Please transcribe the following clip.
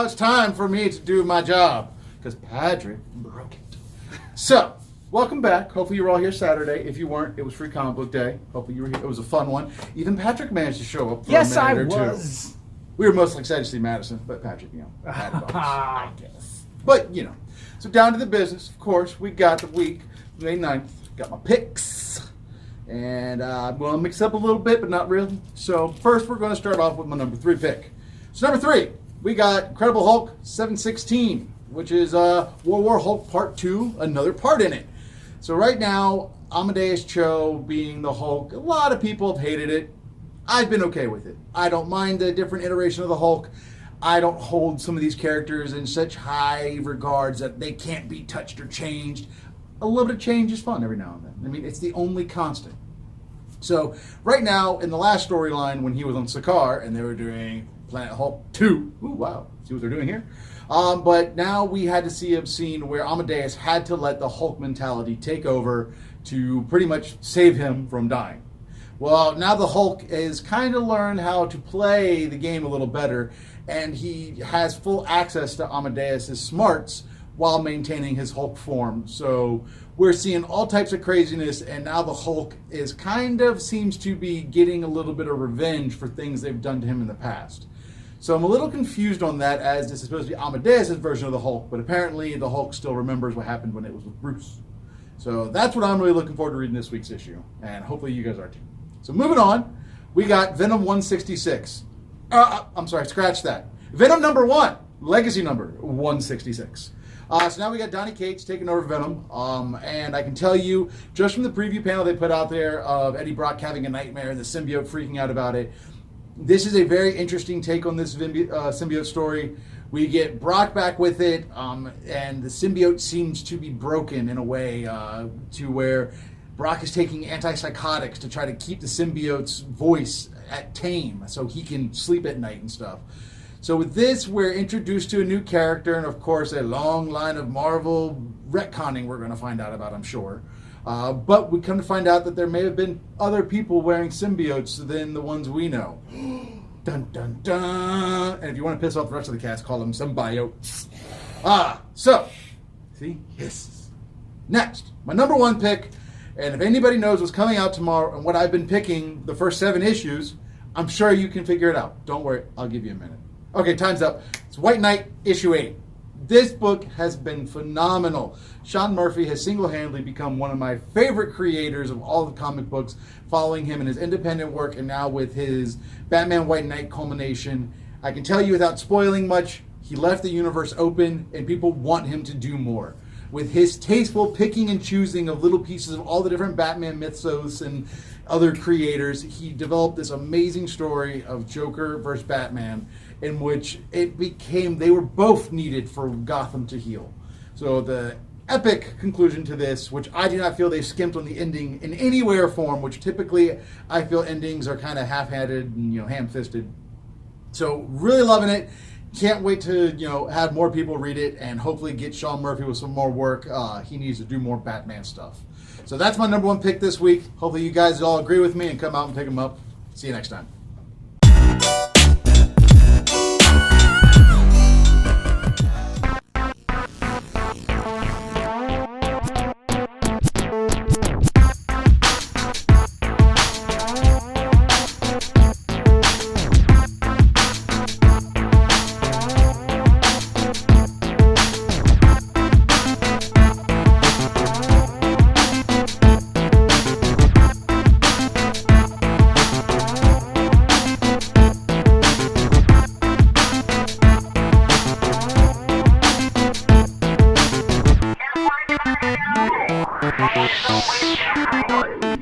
now it's time for me to do my job because Patrick broke it. So, welcome back. Hopefully you were all here Saturday. If you weren't, it was Free Comic Book Day. Hopefully you were here. It was a fun one. Even Patrick managed to show up for Yes, a I minute or was. two. We were mostly excited to see Madison, but Patrick, had it all, I guess. But, so down to the business, of course, we got the week, May 9th, got my picks. And I'm going to mix up a little bit, but not really. So first, we're going to start off with my number 3 pick. So number 3, we got Incredible Hulk 716, which is World War Hulk Part 2, another part in it. So right now, Amadeus Cho being the Hulk, a lot of people have hated it. I've been okay with it. I don't mind the different iteration of the Hulk. I don't hold some of these characters in such high regards that they can't be touched or changed. A little bit of change is fun every now and then. I mean, it's the only constant. So right now, in the last storyline, when he was on Sakaar and they were doing Planet Hulk 2, ooh, wow, see what they're doing here. But now we had to see a scene where Amadeus had to let the Hulk mentality take over to pretty much save him from dying. Well, now the Hulk has kind of learned how to play the game a little better, and he has full access to Amadeus' smarts while maintaining his Hulk form. So we're seeing all types of craziness, and now the Hulk is seems to be getting a little bit of revenge for things they've done to him in the past. So I'm a little confused on that, as this is supposed to be Amadeus' version of the Hulk, but apparently the Hulk still remembers what happened when it was with Bruce. So that's what I'm really looking forward to reading this week's issue, and hopefully you guys are too. So moving on, we got Venom 166. I'm sorry, scratch that. Venom number 1, legacy number 166. So now we got Donny Cates taking over Venom, and I can tell you, just from the preview panel they put out there of Eddie Brock having a nightmare and the symbiote freaking out about it, this is a very interesting take on this symbiote story. We get Brock back with it, and the symbiote seems to be broken in a way to where Brock is taking antipsychotics to try to keep the symbiote's voice at tame so he can sleep at night and stuff. So with this, we're introduced to a new character, and of course a long line of Marvel retconning we're going to find out about, I'm sure. But we come to find out that there may have been other people wearing symbiotes than the ones we know. Dun, dun, dun. And if you want to piss off the rest of the cast, call them symbiotes. So, see? Yes. Next, my number 1 pick. And if anybody knows what's coming out tomorrow and what I've been picking the first 7 issues, I'm sure you can figure it out. Don't worry, I'll give you a minute. Okay, time's up. It's White Knight, issue 8. This book has been phenomenal. Sean Murphy has single-handedly become one of my favorite creators of all the comic books, following him in his independent work and now with his Batman White Knight culmination. I can tell you without spoiling much, he left the universe open and people want him to do more. With his tasteful picking and choosing of little pieces of all the different Batman mythos and other creators, he developed this amazing story of Joker versus Batman, in which it became they were both needed for Gotham to heal. So the epic conclusion to this, which I do not feel they skimped on the ending in any way or form, which typically I feel endings are kind of half-handed and ham-fisted. So really loving it. Can't wait to have more people read it and hopefully get Sean Murphy with some more work. He needs to do more Batman stuff. So that's my number 1 pick this week. Hopefully you guys all agree with me and come out and pick them up. See you next time. We'll be right back.